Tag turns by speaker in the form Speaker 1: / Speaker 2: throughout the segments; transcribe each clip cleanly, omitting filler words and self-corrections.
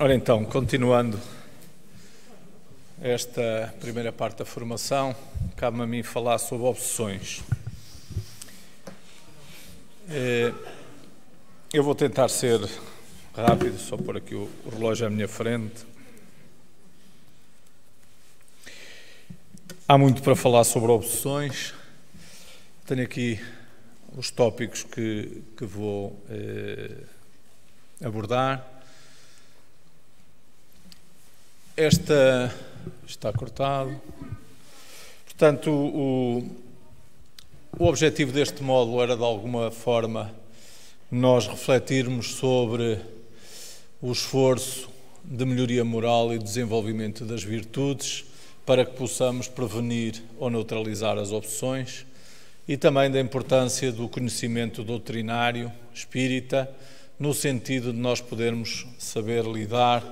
Speaker 1: Ora então, continuando esta primeira parte da formação, cabe-me a mim falar sobre obsessões. Eu vou tentar ser rápido, só pôr aqui o relógio à minha frente. Há muito para falar sobre obsessões. Tenho aqui os tópicos que vou abordar. Está cortado. Portanto, o objetivo deste módulo era, de alguma forma, nós refletirmos sobre o esforço de melhoria moral e desenvolvimento das virtudes para que possamos prevenir ou neutralizar as obsessões e também da importância do conhecimento doutrinário espírita no sentido de nós podermos saber lidar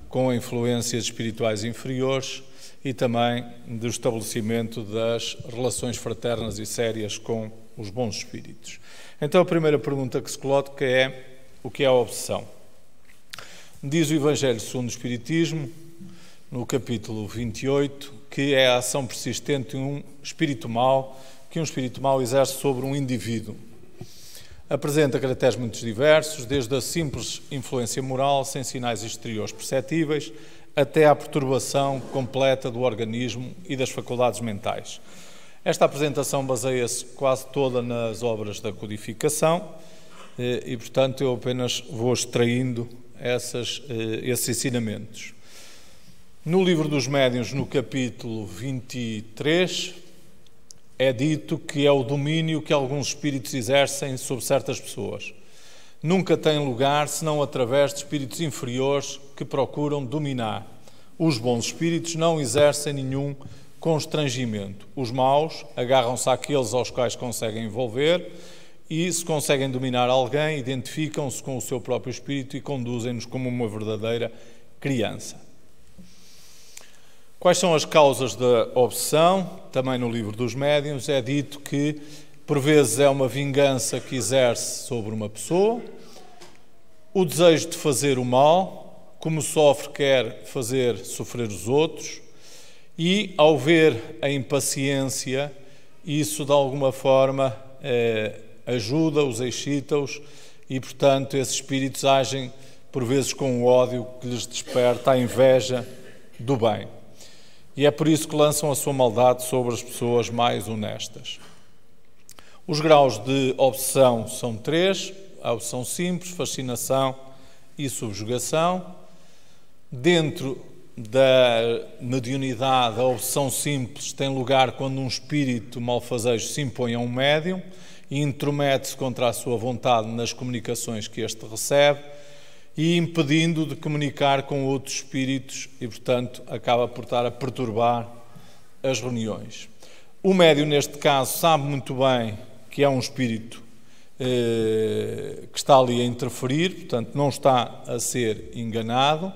Speaker 1: com influências espirituais inferiores e também do estabelecimento das relações fraternas e sérias com os bons espíritos. Então a primeira pergunta que se coloca é: o que é a obsessão? Diz o Evangelho segundo o Espiritismo, no capítulo 28, que é a ação persistente de um espírito mau, que um espírito mau exerce sobre um indivíduo. Apresenta caracteres muito diversos, desde a simples influência moral, sem sinais exteriores perceptíveis, até à perturbação completa do organismo e das faculdades mentais. Esta apresentação baseia-se quase toda nas obras da codificação e, portanto, eu apenas vou extraindo esses ensinamentos. No livro dos Médiuns, no capítulo 23, é dito que é o domínio que alguns espíritos exercem sobre certas pessoas. Nunca tem lugar senão através de espíritos inferiores que procuram dominar. Os bons espíritos não exercem nenhum constrangimento. Os maus agarram-se àqueles aos quais conseguem envolver e, se conseguem dominar alguém, identificam-se com o seu próprio espírito e conduzem-nos como uma verdadeira criança. Quais são as causas da obsessão? Também no livro dos Médiuns é dito que, por vezes, é uma vingança que exerce sobre uma pessoa, o desejo de fazer o mal, como sofre, quer fazer sofrer os outros, e, ao ver a impaciência, isso, de alguma forma, ajuda-os, excita-os, e, portanto, esses espíritos agem, por vezes, com o ódio que lhes desperta a inveja do bem. E é por isso que lançam a sua maldade sobre as pessoas mais honestas. Os graus de obsessão são 3, a obsessão simples, fascinação e subjugação. Dentro da mediunidade, a obsessão simples tem lugar quando um espírito malfazejo se impõe a um médium e intromete-se contra a sua vontade nas comunicações que este recebe, e impedindo de comunicar com outros espíritos e, portanto, acaba por estar a perturbar as reuniões. O médium, neste caso, sabe muito bem que é um espírito que está ali a interferir, portanto, não está a ser enganado,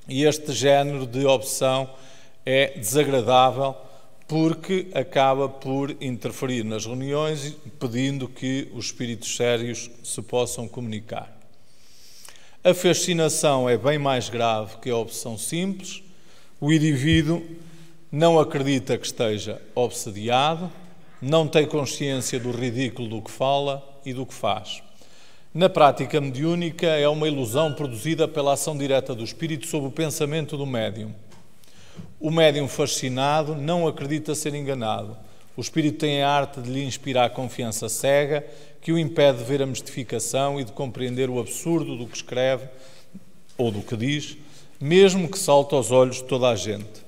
Speaker 1: e este género de obsessão é desagradável porque acaba por interferir nas reuniões, impedindo que os espíritos sérios se possam comunicar. A fascinação é bem mais grave que a obsessão simples. O indivíduo não acredita que esteja obsediado, não tem consciência do ridículo do que fala e do que faz. Na prática mediúnica, é uma ilusão produzida pela ação direta do espírito sobre o pensamento do médium. O médium fascinado não acredita ser enganado. O espírito tem a arte de lhe inspirar confiança cega, que o impede de ver a mistificação e de compreender o absurdo do que escreve ou do que diz, mesmo que salte aos olhos de toda a gente.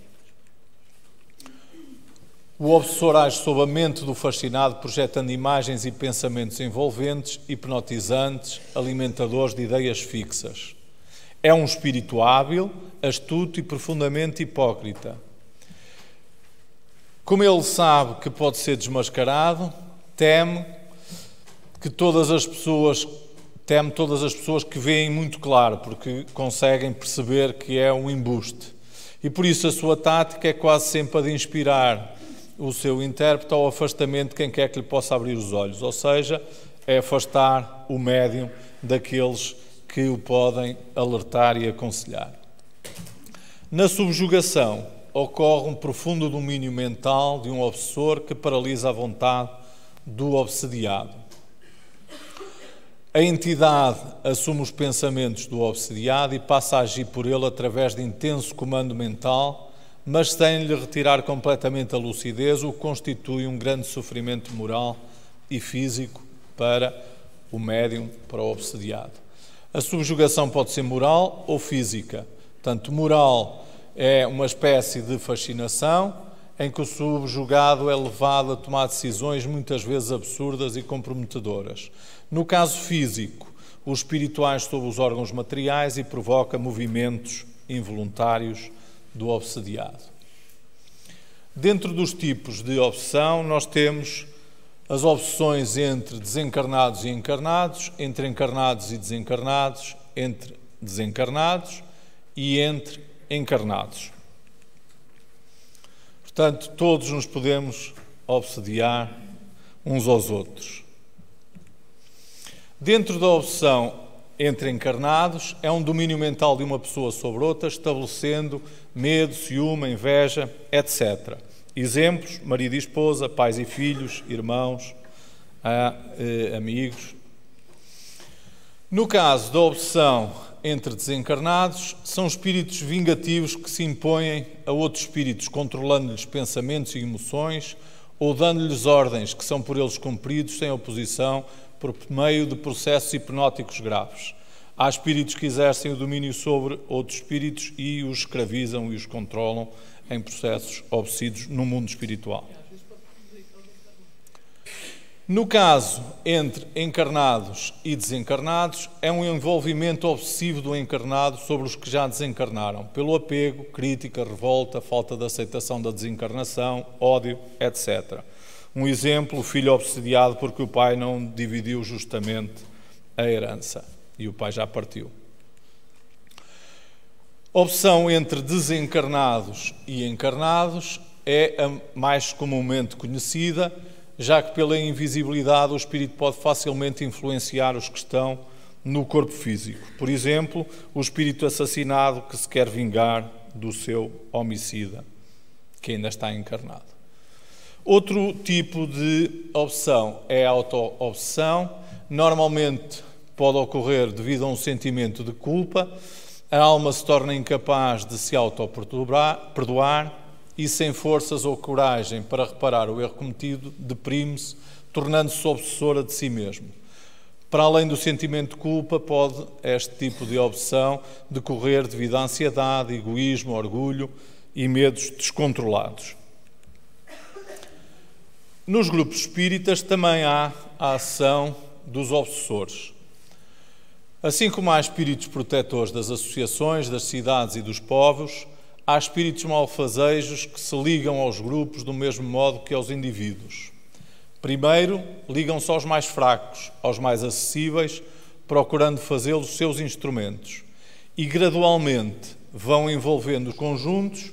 Speaker 1: O obsessor age sob a mente do fascinado, projetando imagens e pensamentos envolventes, hipnotizantes, alimentadores de ideias fixas. É um espírito hábil, astuto e profundamente hipócrita. Como ele sabe que pode ser desmascarado, teme todas as pessoas que veem muito claro, porque conseguem perceber que é um embuste. E por isso a sua tática é quase sempre a de inspirar o seu intérprete ao afastamento de quem quer que lhe possa abrir os olhos, ou seja, é afastar o médium daqueles que o podem alertar e aconselhar. Na subjugação, ocorre um profundo domínio mental de um obsessor que paralisa a vontade do obsediado. A entidade assume os pensamentos do obsediado e passa a agir por ele através de intenso comando mental, mas sem lhe retirar completamente a lucidez, o que constitui um grande sofrimento moral e físico para o médium, para o obsediado. A subjugação pode ser moral ou física. Portanto, moral é uma espécie de fascinação em que o subjugado é levado a tomar decisões muitas vezes absurdas e comprometedoras. No caso físico, o espírito age sobre os órgãos materiais e provoca movimentos involuntários do obsediado. Dentro dos tipos de obsessão, nós temos as obsessões entre desencarnados e encarnados, entre encarnados e desencarnados, entre desencarnados e entre encarnados. Portanto, todos nos podemos obsediar uns aos outros. Dentro da obsessão entre encarnados, é um domínio mental de uma pessoa sobre outra, estabelecendo medo, ciúme, inveja, etc. Exemplos: marido e esposa, pais e filhos, irmãos, amigos. No caso da obsessão entre desencarnados, são espíritos vingativos que se impõem a outros espíritos, controlando-lhes pensamentos e emoções ou dando-lhes ordens que são por eles cumpridos sem oposição, por meio de processos hipnóticos graves. Há espíritos que exercem o domínio sobre outros espíritos e os escravizam e os controlam em processos obsessivos no mundo espiritual. No caso entre encarnados e desencarnados, é um envolvimento obsessivo do encarnado sobre os que já desencarnaram, pelo apego, crítica, revolta, falta de aceitação da desencarnação, ódio, etc. Um exemplo: o filho obsediado porque o pai não dividiu justamente a herança e o pai já partiu. Obsessão entre desencarnados e encarnados é a mais comumente conhecida, já que pela invisibilidade o espírito pode facilmente influenciar os que estão no corpo físico. Por exemplo, o espírito assassinado que se quer vingar do seu homicida, que ainda está encarnado. Outro tipo de obsessão é a auto-obsessão. Normalmente pode ocorrer devido a um sentimento de culpa. A alma se torna incapaz de se auto-perdoar e, sem forças ou coragem para reparar o erro cometido, deprime-se, tornando-se obsessora de si mesmo. Para além do sentimento de culpa, pode este tipo de obsessão decorrer devido à ansiedade, egoísmo, orgulho e medos descontrolados. Nos grupos espíritas também há a ação dos obsessores. Assim como há espíritos protetores das associações, das cidades e dos povos, há espíritos malfazejos que se ligam aos grupos do mesmo modo que aos indivíduos. Primeiro, ligam-se aos mais fracos, aos mais acessíveis, procurando fazê-los seus instrumentos. E gradualmente vão envolvendo os conjuntos,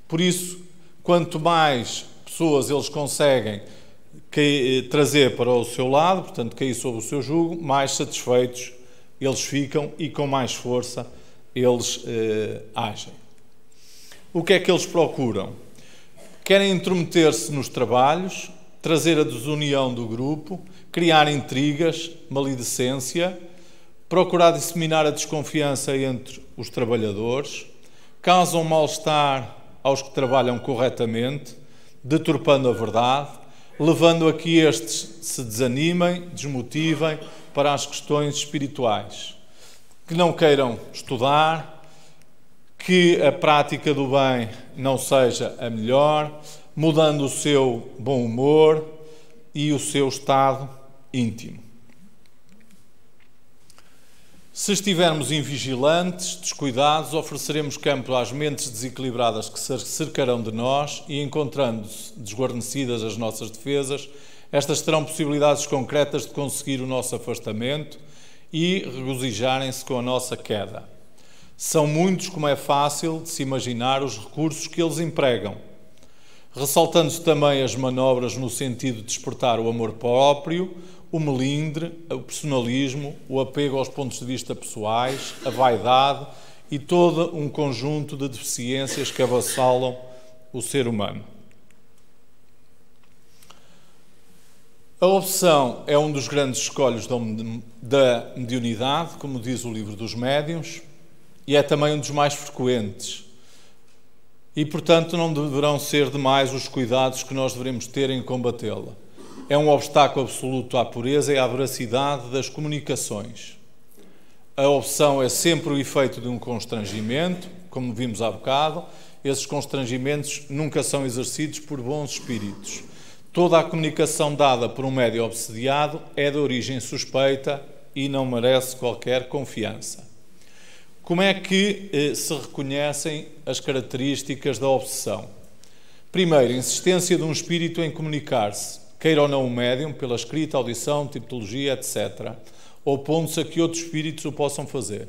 Speaker 1: por isso, quanto mais pessoas eles conseguem trazer para o seu lado, portanto, cair sob o seu jugo, mais satisfeitos eles ficam e com mais força eles agem. O que é que eles procuram? Querem intrometer-se nos trabalhos, trazer a desunião do grupo, criar intrigas, maledicência, procurar disseminar a desconfiança entre os trabalhadores, causam mal-estar aos que trabalham corretamente, deturpando a verdade, levando a que estes se desanimem, desmotivem para as questões espirituais, que não queiram estudar, que a prática do bem não seja a melhor, mudando o seu bom humor e o seu estado íntimo. Se estivermos invigilantes, descuidados, ofereceremos campo às mentes desequilibradas que se cercarão de nós e, encontrando-se desguarnecidas as nossas defesas, estas terão possibilidades concretas de conseguir o nosso afastamento e regozijarem-se com a nossa queda. São muitos, como é fácil de se imaginar, os recursos que eles empregam, ressaltando-se também as manobras no sentido de despertar o amor próprio, o melindre, o personalismo, o apego aos pontos de vista pessoais, a vaidade e todo um conjunto de deficiências que avassalam o ser humano. A obsessão é um dos grandes escolhos da mediunidade, como diz o livro dos médiuns, e é também um dos mais frequentes. E, portanto, não deverão ser demais os cuidados que nós devemos ter em combatê-la. É um obstáculo absoluto à pureza e à veracidade das comunicações. A obsessão é sempre o efeito de um constrangimento, como vimos há bocado. Esses constrangimentos nunca são exercidos por bons espíritos. Toda a comunicação dada por um médium obsediado é de origem suspeita e não merece qualquer confiança. Como é que se reconhecem as características da obsessão? Primeiro, a insistência de um espírito em comunicar-se, queira ou não o médium, pela escrita, audição, tipologia, etc., opondo-se a que outros espíritos o possam fazer.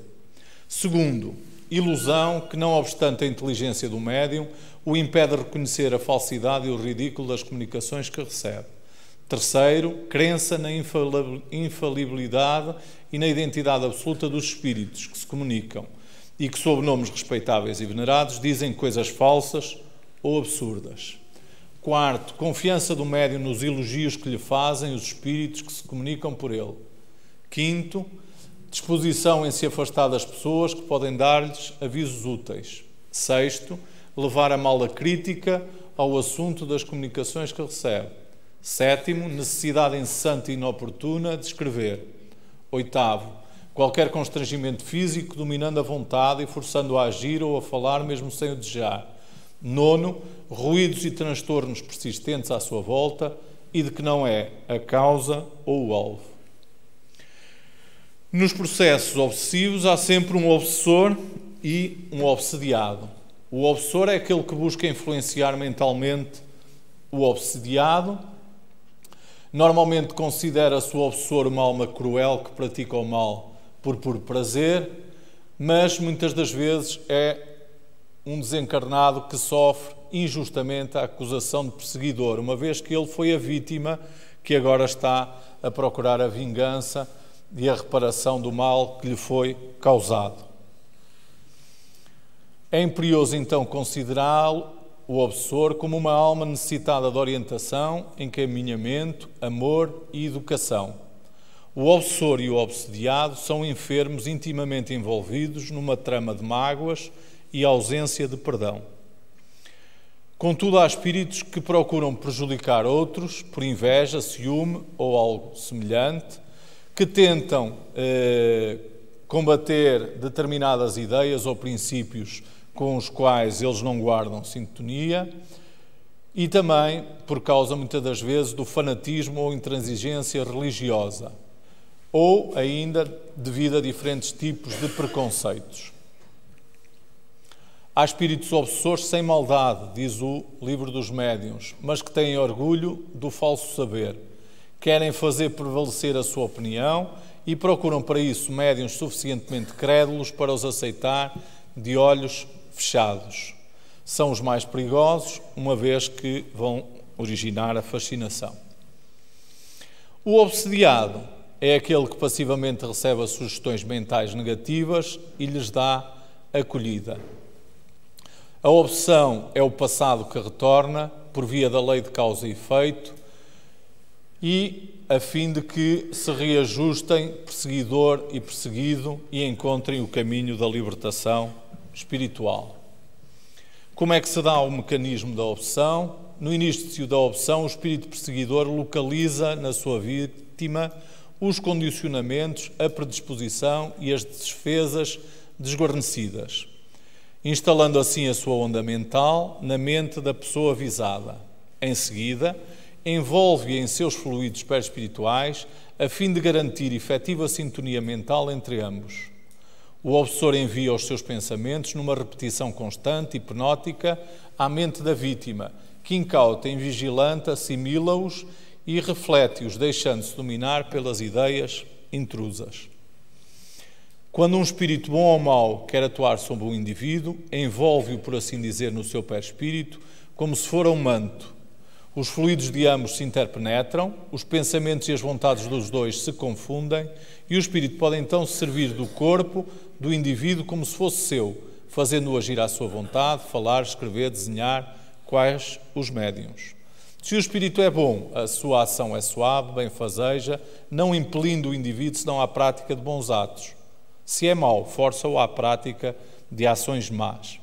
Speaker 1: Segundo, ilusão que, não obstante a inteligência do médium, o impede de reconhecer a falsidade e o ridículo das comunicações que recebe. Terceiro, crença na infalibilidade e na identidade absoluta dos espíritos que se comunicam e que, sob nomes respeitáveis e venerados, dizem coisas falsas ou absurdas. Quarto, confiança do médium nos elogios que lhe fazem os espíritos que se comunicam por ele. Quinto, disposição em se afastar das pessoas que podem dar-lhes avisos úteis. Sexto, levar a mal a crítica ao assunto das comunicações que recebe. Sétimo, necessidade incessante e inoportuna de escrever. Oitavo, qualquer constrangimento físico dominando a vontade e forçando-o a agir ou a falar mesmo sem o desejar. Nono, ruídos e transtornos persistentes à sua volta e de que não é a causa ou o alvo. Nos processos obsessivos há sempre um obsessor e um obsediado. O obsessor é aquele que busca influenciar mentalmente o obsediado. Normalmente considera-se o obsessor uma alma cruel que pratica o mal por puro prazer, mas muitas das vezes é um desencarnado que sofre injustamente a acusação de perseguidor, uma vez que ele foi a vítima que agora está a procurar a vingança e a reparação do mal que lhe foi causado. É imperioso, então, considerá-lo, o obsessor, como uma alma necessitada de orientação, encaminhamento, amor e educação. O obsessor e o obsediado são enfermos intimamente envolvidos numa trama de mágoas e ausência de perdão. Contudo, há espíritos que procuram prejudicar outros por inveja, ciúme ou algo semelhante, que tentam combater determinadas ideias ou princípios com os quais eles não guardam sintonia e também por causa, muitas das vezes, do fanatismo ou intransigência religiosa ou ainda devido a diferentes tipos de preconceitos. Há espíritos obsessores sem maldade, diz o livro dos médiuns, mas que têm orgulho do falso saber. Querem fazer prevalecer a sua opinião e procuram para isso médiuns suficientemente crédulos para os aceitar de olhos fechados. São os mais perigosos, uma vez que vão originar a fascinação. O obsediado é aquele que passivamente recebe as sugestões mentais negativas e lhes dá acolhida. A obsessão é o passado que retorna por via da lei de causa e efeito e a fim de que se reajustem perseguidor e perseguido e encontrem o caminho da libertação espiritual. Como é que se dá o mecanismo da obsessão? No início da obsessão, o espírito perseguidor localiza na sua vítima os condicionamentos, a predisposição e as defesas desguarnecidas, instalando assim a sua onda mental na mente da pessoa visada. Em seguida, envolve-a em seus fluidos perispirituais a fim de garantir efetiva sintonia mental entre ambos. O obsessor envia os seus pensamentos numa repetição constante, hipnótica, à mente da vítima, que incauta e vigilante assimila-os e reflete-os, deixando-se dominar pelas ideias intrusas. Quando um espírito bom ou mau quer atuar sobre um indivíduo, envolve-o, por assim dizer, no seu perispírito, como se fora um manto. Os fluidos de ambos se interpenetram, os pensamentos e as vontades dos dois se confundem e o espírito pode então servir do corpo do indivíduo como se fosse seu, fazendo-o agir à sua vontade, falar, escrever, desenhar, quais os médiuns. Se o espírito é bom, a sua ação é suave, benfazeja, não impelindo o indivíduo senão à prática de bons atos. Se é mau, força-o à prática de ações más.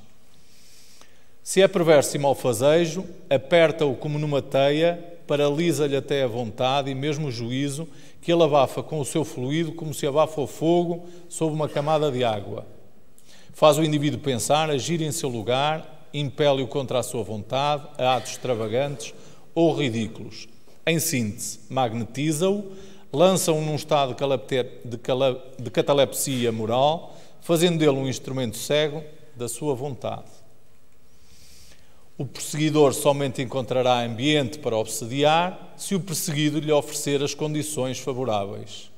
Speaker 1: Se é perverso e malfazejo, aperta-o como numa teia, paralisa-lhe até a vontade e mesmo o juízo, que ele abafa com o seu fluido como se abafa o fogo sob uma camada de água. Faz o indivíduo pensar, agir em seu lugar, impele-o contra a sua vontade, a atos extravagantes ou ridículos. Em síntese, magnetiza-o, lança-o num estado de catalepsia moral, fazendo dele um instrumento cego da sua vontade. O perseguidor somente encontrará ambiente para obsediar se o perseguido lhe oferecer as condições favoráveis.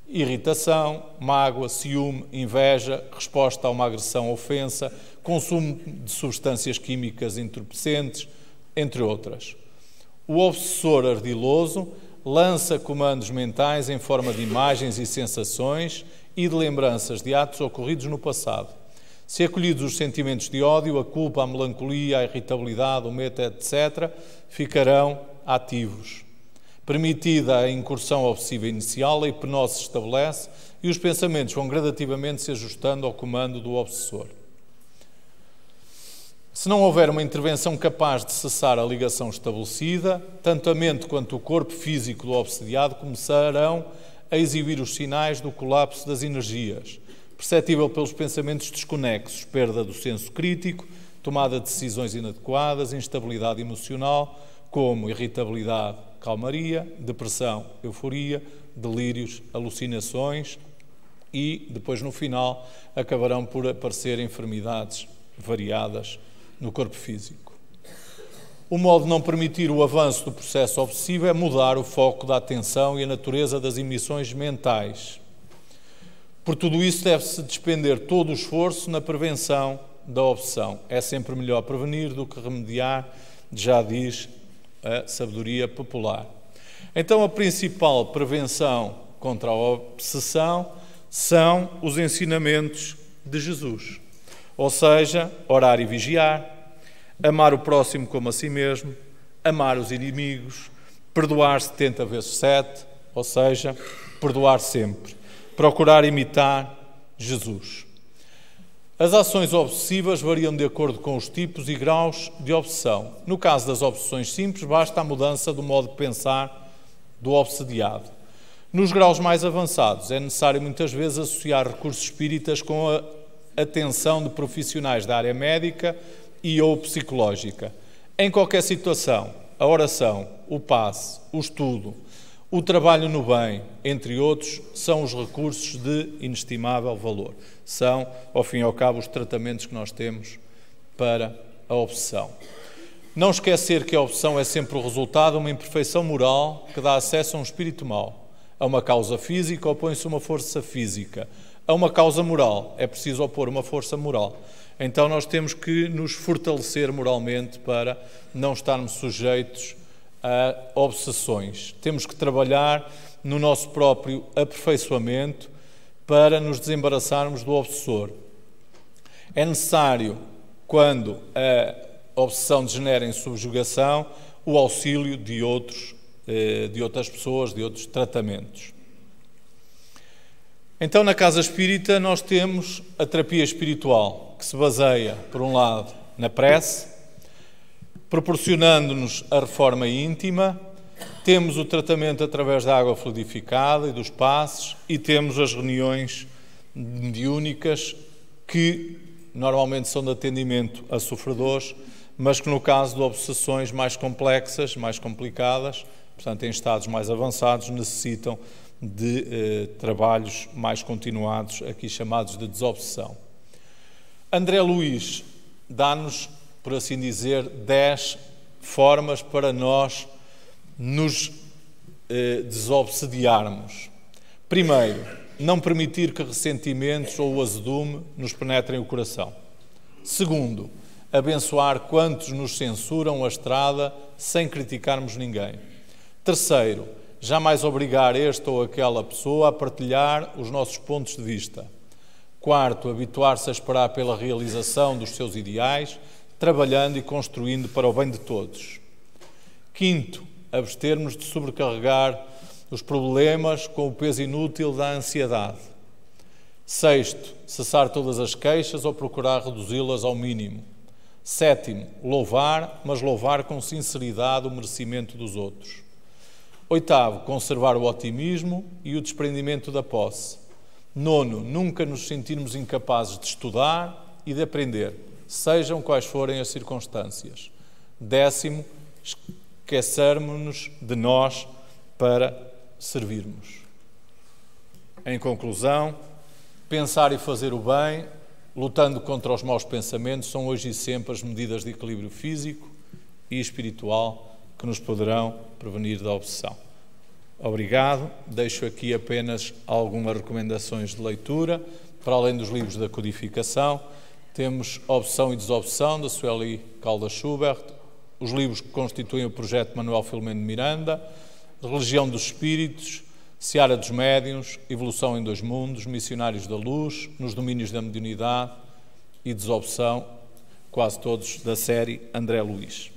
Speaker 1: Irritação, mágoa, ciúme, inveja, resposta a uma agressão ou ofensa, consumo de substâncias químicas entorpecentes, entre outras. O obsessor ardiloso lança comandos mentais em forma de imagens e sensações e de lembranças de atos ocorridos no passado. Se acolhidos os sentimentos de ódio, a culpa, a melancolia, a irritabilidade, o medo, etc., ficarão ativos. Permitida a incursão obsessiva inicial, a hipnose se estabelece e os pensamentos vão gradativamente se ajustando ao comando do obsessor. Se não houver uma intervenção capaz de cessar a ligação estabelecida, tanto a mente quanto o corpo físico do obsediado começarão a exibir os sinais do colapso das energias, perceptível pelos pensamentos desconexos, perda do senso crítico, tomada de decisões inadequadas, instabilidade emocional, como irritabilidade, calmaria, depressão, euforia, delírios, alucinações e, depois no final, acabarão por aparecer enfermidades variadas no corpo físico. O modo de não permitir o avanço do processo obsessivo é mudar o foco da atenção e a natureza das emissões mentais. Por tudo isso, deve-se despender todo o esforço na prevenção da obsessão. É sempre melhor prevenir do que remediar, já diz a sabedoria popular. Então, a principal prevenção contra a obsessão são os ensinamentos de Jesus. Ou seja, orar e vigiar, amar o próximo como a si mesmo, amar os inimigos, perdoar 70 vezes 7, ou seja, perdoar sempre. Procurar imitar Jesus. As ações obsessivas variam de acordo com os tipos e graus de obsessão. No caso das obsessões simples, basta a mudança do modo de pensar do obsediado. Nos graus mais avançados, é necessário muitas vezes associar recursos espíritas com a atenção de profissionais da área médica e ou psicológica. Em qualquer situação, a oração, o passe, o estudo, o trabalho no bem, entre outros, são os recursos de inestimável valor. São, ao fim e ao cabo, os tratamentos que nós temos para a obsessão. Não esquecer que a obsessão é sempre o resultado de uma imperfeição moral que dá acesso a um espírito mau. A uma causa física opõe-se uma força física. A uma causa moral é preciso opor uma força moral. Então nós temos que nos fortalecer moralmente para não estarmos sujeitos a obsessões. Temos que trabalhar no nosso próprio aperfeiçoamento para nos desembaraçarmos do obsessor. É necessário, quando a obsessão degenera em subjugação, o auxílio de outras pessoas, de outros tratamentos. Então, na Casa Espírita, nós temos a terapia espiritual, que se baseia, por um lado, na prece, proporcionando-nos a reforma íntima, temos o tratamento através da água fluidificada e dos passes e temos as reuniões mediúnicas que normalmente são de atendimento a sofredores, mas que no caso de obsessões mais complexas, mais complicadas, portanto em estados mais avançados, necessitam de trabalhos mais continuados, aqui chamados de desobsessão. André Luiz dá-nos, por assim dizer, 10 formas para nós nos desobsediarmos. Primeiro, não permitir que ressentimentos ou o azedume nos penetrem o coração. Segundo, abençoar quantos nos censuram a estrada sem criticarmos ninguém. Terceiro, jamais obrigar esta ou aquela pessoa a partilhar os nossos pontos de vista. Quarto, habituar-se a esperar pela realização dos seus ideais, trabalhando e construindo para o bem de todos. Quinto, abster-nos de sobrecarregar os problemas com o peso inútil da ansiedade. Sexto, cessar todas as queixas ou procurar reduzi-las ao mínimo. Sétimo, louvar, mas louvar com sinceridade o merecimento dos outros. Oitavo, conservar o otimismo e o desprendimento da posse. Nono, nunca nos sentirmos incapazes de estudar e de aprender, sejam quais forem as circunstâncias. Décimo, esquecermos-nos de nós para servirmos. Em conclusão, pensar e fazer o bem, lutando contra os maus pensamentos, são hoje e sempre as medidas de equilíbrio físico e espiritual que nos poderão prevenir da obsessão. Obrigado. Deixo aqui apenas algumas recomendações de leitura. Para além dos livros da codificação, temos Obsessão e Desobsessão, da Sueli Caldas Schubert, os livros que constituem o projeto Manuel Filomeno de Miranda, Religião dos Espíritos, Seara dos Médiuns, Evolução em Dois Mundos, Missionários da Luz, Nos Domínios da Mediunidade e Desobsessão, quase todos da série André Luiz.